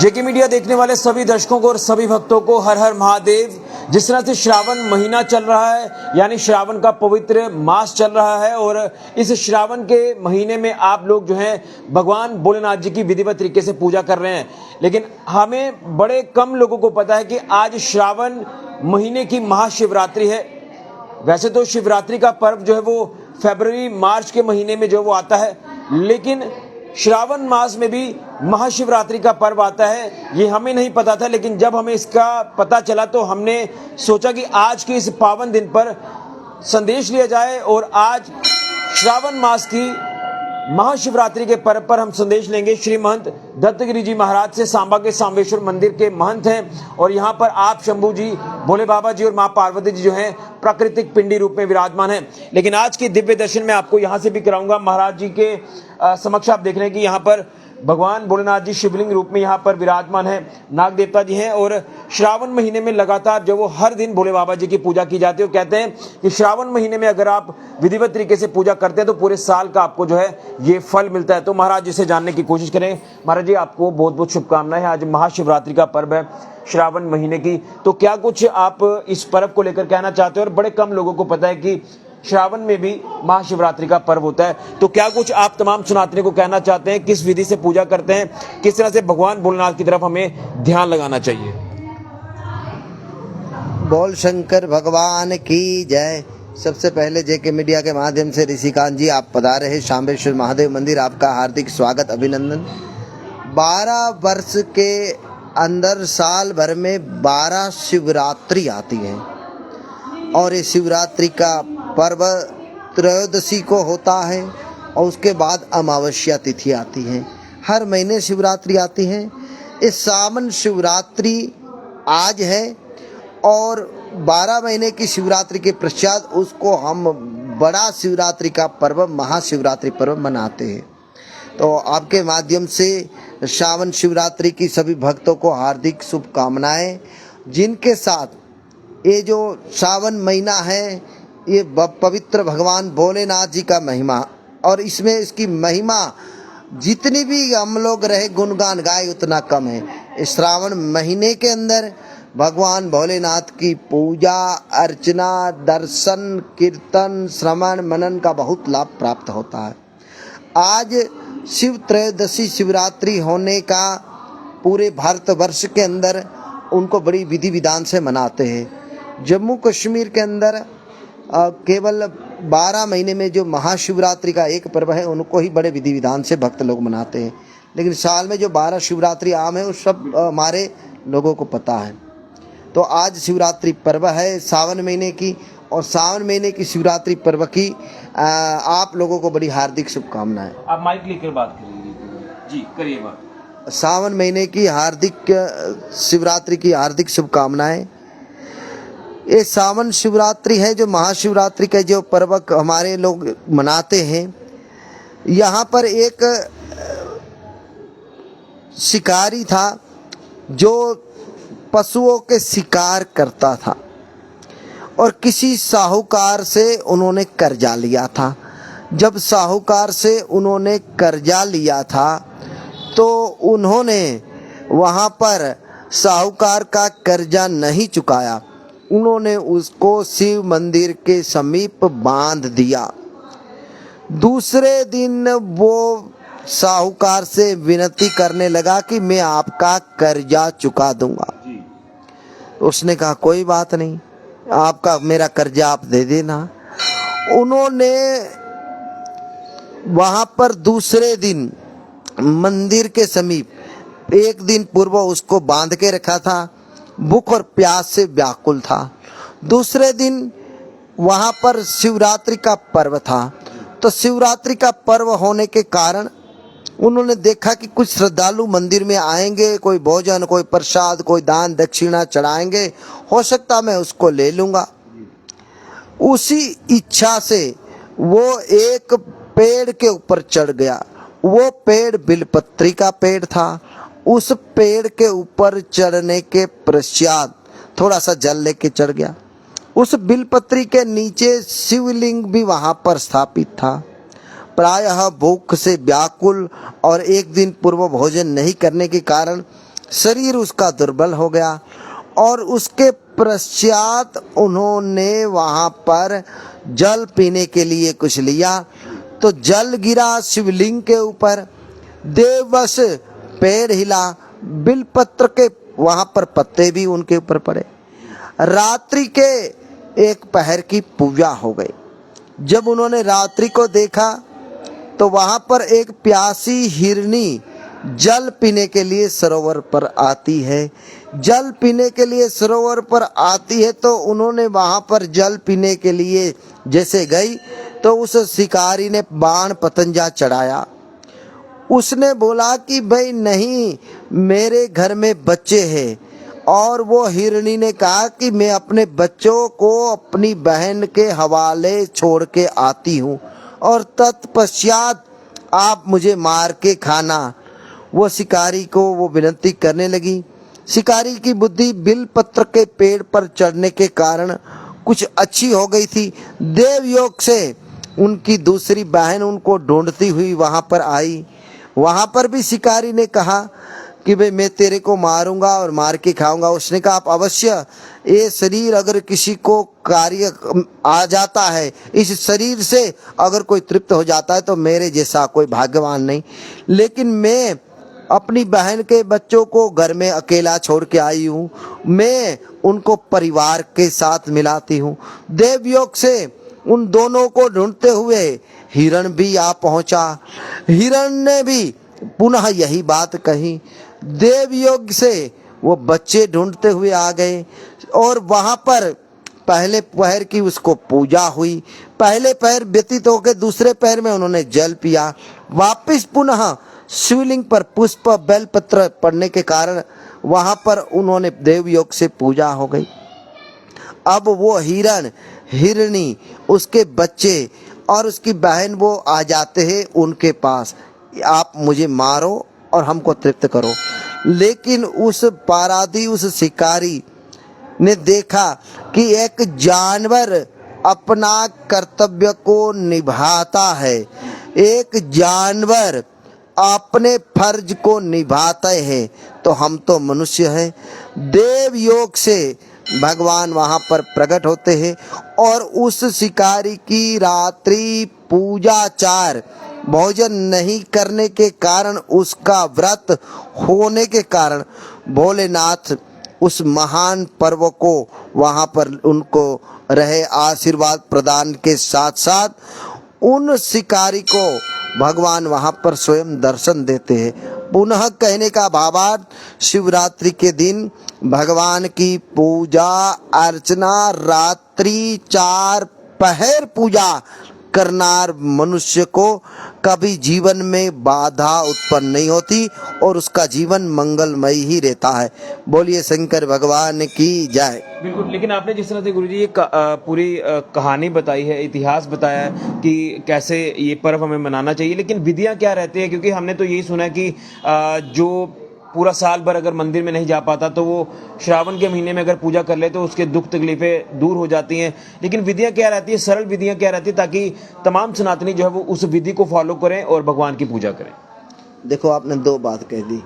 जेके media देखने वाले सभी दर्शकों को और सभी भक्तों को हर हर महादेव। जिस तरह से श्रावण महीना चल रहा है, यानी श्रावण का पवित्र मास चल रहा है, और इस श्रावण के महीने में आप लोग जो हैं भगवान भोलेनाथ जी की विधिवत तरीके से पूजा कर रहे हैं। लेकिन हमें बड़े कम लोगों को पता है कि आज श्रावण महीने की महाशिवरात्रि है। वैसे तो शिवरात्रि का पर्व जो है वो फरवरी मार्च के महीने में जो वो आता है, लेकिन श्रावण मास में भी महाशिवरात्रि का पर्व आता है, ये हमें नहीं पता था। लेकिन जब हमें इसका पता चला तो हमने सोचा कि आज के इस पावन दिन पर संदेश लिया जाए, और आज श्रावण मास की महाशिवरात्रि के पर्व पर हम संदेश लेंगे। श्री महंत दत्तगिरी जी महाराज से, सांबा के सांबेश्वर मंदिर के महंत हैं, और यहाँ पर आप शंभू जी, भोले बाबा जी और माँ पार्वती जी जो हैं प्राकृतिक पिंडी रूप में विराजमान हैं। लेकिन आज के दिव्य दर्शन में आपको यहाँ से भी कराऊंगा। महाराज जी के समक्ष आप देख रहे हैं कि यहाँ पर भगवान भोलेनाथ जी शिवलिंग रूप में यहाँ पर विराजमान है, नाग देवता जी हैं, और श्रावण महीने में लगातार जो वो हर दिन भोले बाबा जी की पूजा की जाती है। वो कहते हैं कि श्रावण महीने में अगर आप विधिवत तरीके से पूजा करते हैं तो पूरे साल का आपको जो है ये फल मिलता है। तो महाराज जी से जानने की कोशिश करें। महाराज जी, आपको बहुत बहुत शुभकामनाएं। आज महाशिवरात्रि का पर्व है श्रावण महीने की, तो क्या कुछ आप इस पर्व को लेकर कहना चाहते हो? और बड़े कम लोगों को पता है कि श्रावण में भी महाशिवरात्रि का पर्व होता है, तो क्या कुछ आप तमाम सनातनी को कहना चाहते हैं? किस विधि से पूजा करते हैं, किस तरह से भगवान भोलेनाथ की तरफ हमें ध्यान लगाना चाहिए? बोल शंकर भगवान की जय। सबसे पहले जेके मीडिया के माध्यम से ऋषिकांत जी आप पधारे हैं सांबेश्वर महादेव मंदिर, आपका हार्दिक स्वागत अभिनंदन। 12 वर्ष के अंदर साल भर में 12 शिवरात्रि आती हैं, और ये शिवरात्रि का पर्व त्रयोदशी को होता है, और उसके बाद अमावस्या तिथि आती है। हर महीने शिवरात्रि आती है। इस सावन शिवरात्रि आज है, और 12 महीने की शिवरात्रि के पश्चात उसको हम बड़ा शिवरात्रि का पर्व महाशिवरात्रि पर्व मनाते हैं। तो आपके माध्यम से सावन शिवरात्रि की सभी भक्तों को हार्दिक शुभकामनाएं, जिनके साथ ये जो सावन महीना है ये पवित्र भगवान भोलेनाथ जी का महिमा, और इसमें इसकी महिमा जितनी भी हम लोग रहे गुणगान गाए उतना कम है। इस श्रावण महीने के अंदर भगवान भोलेनाथ की पूजा अर्चना, दर्शन, कीर्तन, श्रवण मनन का बहुत लाभ प्राप्त होता है। आज शिव त्रयोदशी शिवरात्रि होने का पूरे भारतवर्ष के अंदर उनको बड़ी विधि विधान से मनाते हैं। जम्मू कश्मीर के अंदर केवल 12 महीने में जो महाशिवरात्रि का एक पर्व है उनको ही बड़े विधि विधान से भक्त लोग मनाते हैं। लेकिन साल में जो 12 शिवरात्रि आम है वो सब हमारे लोगों को पता है। तो आज शिवरात्रि पर्व है सावन महीने की, और सावन महीने की शिवरात्रि पर्व की आप लोगों को बड़ी हार्दिक शुभकामनाएं। आप माइक लेकर बात करिए जी, करिए बात। सावन महीने की हार्दिक शिवरात्रि की हार्दिक शुभकामनाएं। ये सावन शिवरात्रि है जो महाशिवरात्रि के जो पर्व हमारे लोग मनाते हैं। यहाँ पर एक शिकारी था जो पशुओं के शिकार करता था, और किसी साहूकार से उन्होंने कर्जा लिया था। जब साहूकार से उन्होंने कर्जा लिया था तो उन्होंने वहाँ पर साहूकार का कर्जा नहीं चुकाया, उन्होंने उसको शिव मंदिर के समीप बांध दिया। दूसरे दिन वो साहूकार से विनती करने लगा कि मैं आपका कर्जा चुका दूंगा। उसने कहा कोई बात नहीं, आपका मेरा कर्जा आप दे देना। उन्होंने वहां पर दूसरे दिन मंदिर के समीप एक दिन पूर्व उसको बांध के रखा था, भूख और प्यास से व्याकुल था। दूसरे दिन वहां पर शिवरात्रि का पर्व था, तो शिवरात्रि का पर्व होने के कारण उन्होंने देखा कि कुछ श्रद्धालु मंदिर में आएंगे, कोई भोजन, कोई प्रसाद, कोई दान दक्षिणा चढ़ाएंगे, हो सकता मैं उसको ले लूंगा। उसी इच्छा से वो एक पेड़ के ऊपर चढ़ गया। वो पेड़ बिलपत्री का पेड़ था। उस पेड़ के ऊपर चढ़ने के पश्चात थोड़ा सा जल लेके चढ़ गया। उस बिलपत्री के नीचे शिवलिंग भी वहां पर स्थापित था। प्रायः भूख से व्याकुल और एक दिन पूर्व भोजन नहीं करने के कारण शरीर उसका दुर्बल हो गया और उसके पश्चात उन्होंने वहाँ पर जल पीने के लिए कुछ लिया तो जल गिरा शिवलिंग के ऊपर। देववश पेड़ हिला, बिलपत्र के वहाँ पर पत्ते भी उनके ऊपर पड़े। रात्रि के एक पहर की पूजा हो गई। जब उन्होंने रात्रि को देखा तो वहाँ पर एक प्यासी हिरनी जल पीने के लिए सरोवर पर आती है। जल पीने के लिए सरोवर पर आती है तो उन्होंने वहाँ पर जल पीने के लिए जैसे गई तो उस शिकारी ने बाण पतंजा चढ़ाया। उसने बोला कि भाई नहीं, मेरे घर में बच्चे हैं। और वो हिरनी ने कहा कि मैं अपने बच्चों को अपनी बहन के हवाले छोड़ के आती हूँ और तत्पश्चात आप मुझे मार के खाना। वो शिकारी को वो विनती करने लगी। शिकारी की बुद्धि बिलपत्र के पेड़ पर चढ़ने के कारण कुछ अच्छी हो गई थी। देवयोग से उनकी दूसरी बहन उनको ढूंढती हुई वहाँ पर आई। वहाँ पर भी शिकारी ने कहा कि भाई मैं तेरे को मारूंगा और मार के खाऊंगा। उसने कहा आप अवश्य, ये शरीर अगर किसी को कार्य आ जाता है, इस शरीर से अगर कोई तृप्त हो जाता है तो मेरे जैसा कोई भाग्यवान नहीं। लेकिन मैं अपनी बहन के बच्चों को घर में अकेला छोड़ के आई हूँ, मैं उनको परिवार के साथ मिलाती हूँ। देवयोग से उन दोनों को ढूंढते हुए हिरण भी आ पहुंचा। हिरण ने भी पुनः यही बात कही। देवयोग से वो बच्चे ढूंढते हुए आ गए और वहां पर पहले पहर की उसको पूजा हुई। पहले पहर व्यतीत होकर दूसरे पहर में उन्होंने जल पिया। वापिस पुनः शिवलिंग पर पुष्प बेलपत्र पड़ने के कारण वहां पर उन्होंने देवयोग से पूजा हो गई। अब वो हिरण, हिरनी, उसके बच्चे और उसकी बहन वो आ जाते हैं उनके पास, आप मुझे मारो और हमको तृप्त करो। लेकिन उस पारादी, उस शिकारी ने देखा कि एक जानवर अपना कर्तव्य को निभाता है, एक जानवर अपने फर्ज को निभाते हैं, तो हम तो मनुष्य हैं। देव योग से भगवान वहाँ पर प्रकट होते हैं और उस शिकारी की रात्रि पूजाचार भोजन नहीं करने के कारण, उसका व्रत होने के कारण भोलेनाथ उस महान पर्व को वहाँ पर उनको रहे आशीर्वाद प्रदान के साथ साथ उन शिकारी को भगवान वहाँ पर स्वयं दर्शन देते हैं। पुनः कहने का भावार्थ, शिवरात्रि के दिन भगवान की पूजा अर्चना, रात्रि 4 पहर पूजा करनार मनुष्य को कभी जीवन में बाधा उत्पन्न नहीं होती और उसका जीवन मंगलमय ही रहता है। बोलिए शंकर भगवान की जय। बिल्कुल, लेकिन आपने जिस तरह से गुरुजी ये पूरी कहानी बताई है, इतिहास बताया है कि कैसे ये पर्व हमें मनाना चाहिए, लेकिन विधियां क्या रहती है? क्योंकि हमने तो यही सुना है कि जो पूरा साल भर अगर मंदिर में नहीं जा पाता तो वो श्रावण के महीने में अगर पूजा कर ले तो उसके दुख तकलीफें दूर हो जाती हैं। लेकिन विधियां क्या रहती है, सरल विधियां क्या रहती है, ताकि तमाम सनातनी जो है वो उस विधि को फॉलो करें और भगवान की पूजा करें? देखो, आपने 2 बात कह दी।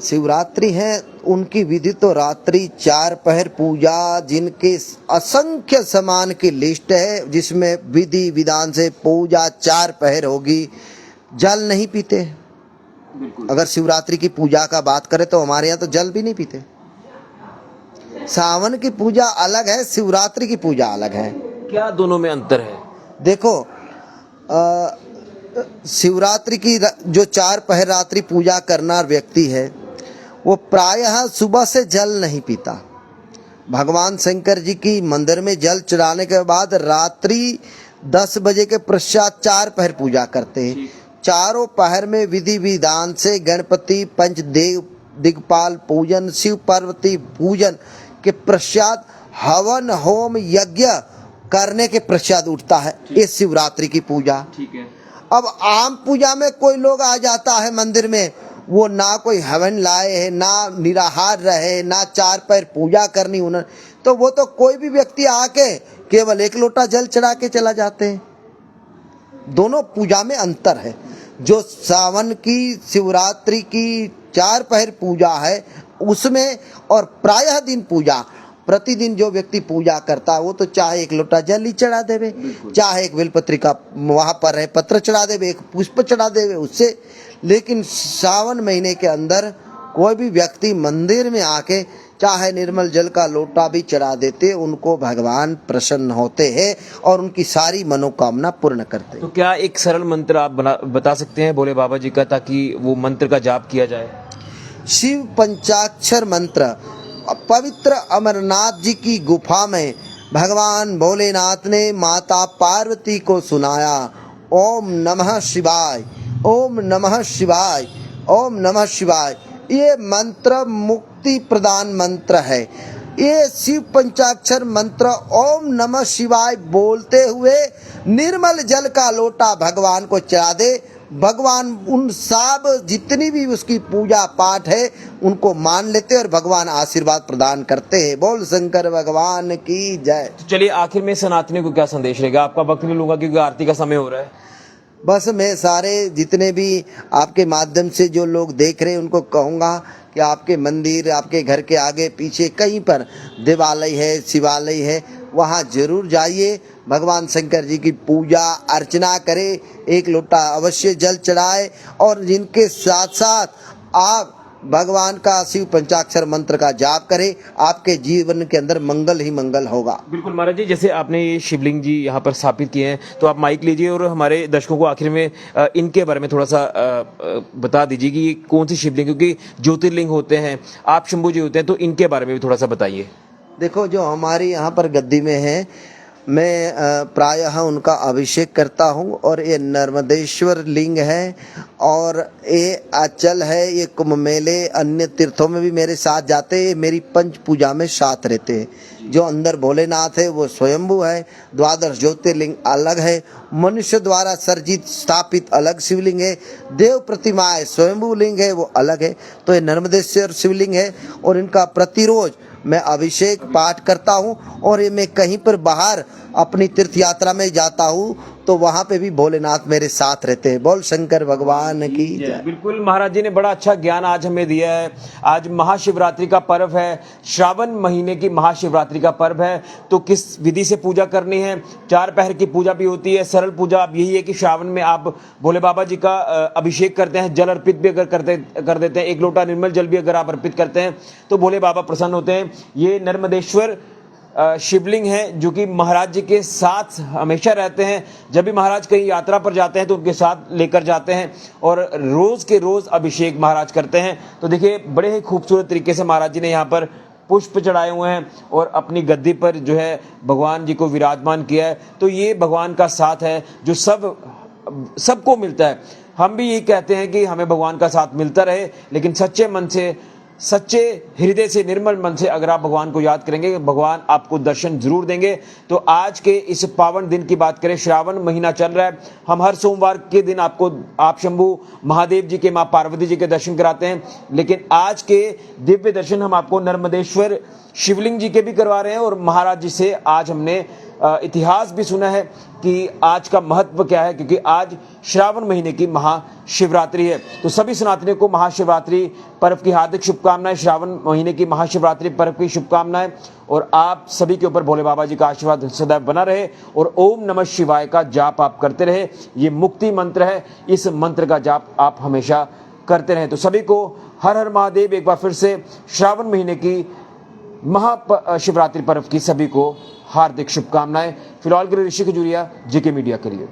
शिवरात्रि है, उनकी विधि तो रात्रि 4 पहर पूजा, जिनके असंख्य समान की लिस्ट है, जिसमें विधि विधान से पूजा 4 पहर होगी। जल नहीं पीते। अगर शिवरात्रि की पूजा का बात करें तो हमारे यहाँ तो जल भी नहीं पीते। सावन की पूजा अलग है, शिवरात्रि की पूजा अलग है। क्या दोनों में अंतर है? देखो, शिवरात्रि की जो 4 पहर रात्रि पूजा करना व्यक्ति है वो प्रायः सुबह से जल नहीं पीता। भगवान शंकर जी की मंदिर में जल चढ़ाने के बाद रात्रि 10 बजे के पश्चात 4 पहर पूजा करते हैं। चारों पहर में विधि विधान से गणपति पंचदेव दिग्पाल पूजन, शिव पार्वती पूजन के पश्चात हवन होम यज्ञ करने के पश्चात उठता है ये शिवरात्रि की पूजा। ठीक है। अब आम पूजा में कोई लोग आ जाता है मंदिर में, वो ना कोई हवन लाए है, ना निराहार रहे, ना 4 पैर पूजा करनी उन्हें, तो वो तो कोई भी व्यक्ति आके केवल 1 लोटा जल चढ़ा के चला जाते हैं। दोनों पूजा में अंतर है। जो सावन की शिवरात्रि की 4 पहर पूजा है उसमें, और प्रायः दिन पूजा, प्रतिदिन जो व्यक्ति पूजा करता है वो तो चाहे एक लोटा जल ही चढ़ा देवे, चाहे एक बेलपत्री का वहाँ पर है पत्र चढ़ा देवे, एक पुष्प चढ़ा देवे उससे। लेकिन सावन महीने के अंदर कोई भी व्यक्ति मंदिर में आके चाहे निर्मल जल का लोटा भी चढ़ा देते, उनको भगवान प्रसन्न होते हैं और उनकी सारी मनोकामना पूर्ण करते हैं। तो क्या एक सरल मंत्र आप बता सकते हैं भोले बाबा जी का, ताकि वो मंत्र का जाप किया जाए? शिव पंचाक्षर मंत्र पवित्र अमरनाथ जी की गुफा में भगवान भोलेनाथ ने माता पार्वती को सुनाया। ओम नमः शिवाय, ओम नमः शिवाय, ओम नमः शिवाय। ये मंत्र मुक्ति प्रदान मंत्र है। ये शिव पंचाक्षर मंत्र ओम नमः शिवाय बोलते हुए निर्मल जल का लोटा भगवान को चढ़ा दे, भगवान उन सब जितनी भी उसकी पूजा पाठ है उनको मान लेते और भगवान आशीर्वाद प्रदान करते हैं। बोल शंकर भगवान की जय। तो चलिए आखिर में सनातनियों को क्या संदेश रहेगा? आपका वक्त नहीं लूंगा क्योंकि आरती का समय हो रहा है। बस मैं सारे जितने भी आपके माध्यम से जो लोग देख रहे हैं उनको कहूँगा कि आपके मंदिर, आपके घर के आगे पीछे कहीं पर देवालय है, शिवालय है, वहाँ जरूर जाइए, भगवान शंकर जी की पूजा अर्चना करें, एक लोटा अवश्य जल चढ़ाए और जिनके साथ साथ आप भगवान का शिव पंचाक्षर मंत्र का जाप करें, आपके जीवन के अंदर मंगल ही मंगल होगा। बिल्कुल महाराज जी, जैसे आपने ये शिवलिंग जी यहाँ पर स्थापित किए हैं, तो आप माइक लीजिए और हमारे दर्शकों को आखिर में इनके बारे में थोड़ा सा बता दीजिए कि ये कौन सी शिवलिंग, क्योंकि ज्योतिर्लिंग होते हैं, आप शंभू जी होते हैं, तो इनके बारे में भी थोड़ा सा बताइए। देखो, जो हमारी यहाँ पर गद्दी में है, मैं प्रायः उनका अभिषेक करता हूँ और ये नर्मदेश्वर लिंग है और ये अचल है। ये कुंभ मेले अन्य तीर्थों में भी मेरे साथ जाते हैं, मेरी पंच पूजा में साथ रहते हैं। जो अंदर भोलेनाथ है वो स्वयंभू है, द्वादश ज्योतिर्लिंग अलग है, मनुष्य द्वारा सर्जित स्थापित अलग शिवलिंग है, देव प्रतिमाएं स्वयंभू लिंग है वो अलग है। तो ये नर्मदेश्वर शिवलिंग है और इनका प्रतिरोज मैं अभिषेक पाठ करता हूँ और ये मैं कहीं पर बाहर अपनी तीर्थ यात्रा में जाता हूँ तो वहाँ पे भी भोलेनाथ मेरे साथ रहते हैं। बोल शंकर भगवान की जय। बिल्कुल महाराज जी ने बड़ा अच्छा ज्ञान आज हमें दिया है। आज महाशिवरात्रि का पर्व है, श्रावण महीने की महाशिवरात्रि का पर्व है, तो किस विधि से पूजा करनी है। 4 पहर की पूजा भी होती है। सरल पूजा अब यही है कि श्रावण में आप भोले बाबा जी का अभिषेक करते हैं, जल अर्पित भी अगर कर देते हैं, 1 लोटा निर्मल जल भी अगर आप अर्पित करते हैं तो भोले बाबा प्रसन्न होते हैं। ये नर्मदेश्वर शिवलिंग है जो कि महाराज जी के साथ हमेशा रहते हैं। जब भी महाराज कहीं यात्रा पर जाते हैं तो उनके साथ लेकर जाते हैं और रोज के रोज अभिषेक महाराज करते हैं। तो देखिए, बड़े ही खूबसूरत तरीके से महाराज जी ने यहाँ पर पुष्प चढ़ाए हुए हैं और अपनी गद्दी पर जो है भगवान जी को विराजमान किया है। तो ये भगवान का साथ है जो सबको मिलता है। हम भी यही कहते हैं कि हमें भगवान का साथ मिलता रहे, लेकिन सच्चे मन से, सच्चे हृदय से, निर्मल मन से अगर आप भगवान को याद करेंगे, भगवान आपको दर्शन जरूर देंगे। तो आज के इस पावन दिन की बात करें, श्रावण महीना चल रहा है, हम हर सोमवार के दिन आप शंभू महादेव जी के, माँ पार्वती जी के दर्शन कराते हैं, लेकिन आज के दिव्य दर्शन हम आपको नर्मदेश्वर शिवलिंग जी के भी करवा रहे हैं। और महाराज जी से आज हमने इतिहास भी सुना है कि आज का महत्व क्या है, क्योंकि आज श्रावण महीने की महाशिवरात्रि है। तो सभी सनातनियों को महाशिवरात्रि पर्व की हार्दिक शुभकामनाएं, श्रावण महीने की महाशिवरात्रि पर्व की शुभकामनाएं, और आप सभी के ऊपर भोले बाबा जी का आशीर्वाद सदैव बना रहे और ओम नमः शिवाय का जाप आप करते रहे। ये मुक्ति मंत्र है, इस मंत्र का जाप आप हमेशा करते रहे। तो सभी को हर हर महादेव। एक बार फिर से श्रावण महीने की महाशिवरात्रि पर्व की सभी को हार्दिक शुभकामनाएं। फिलहाल के लिए ऋषि खजूरिया, जेके मीडिया के लिए।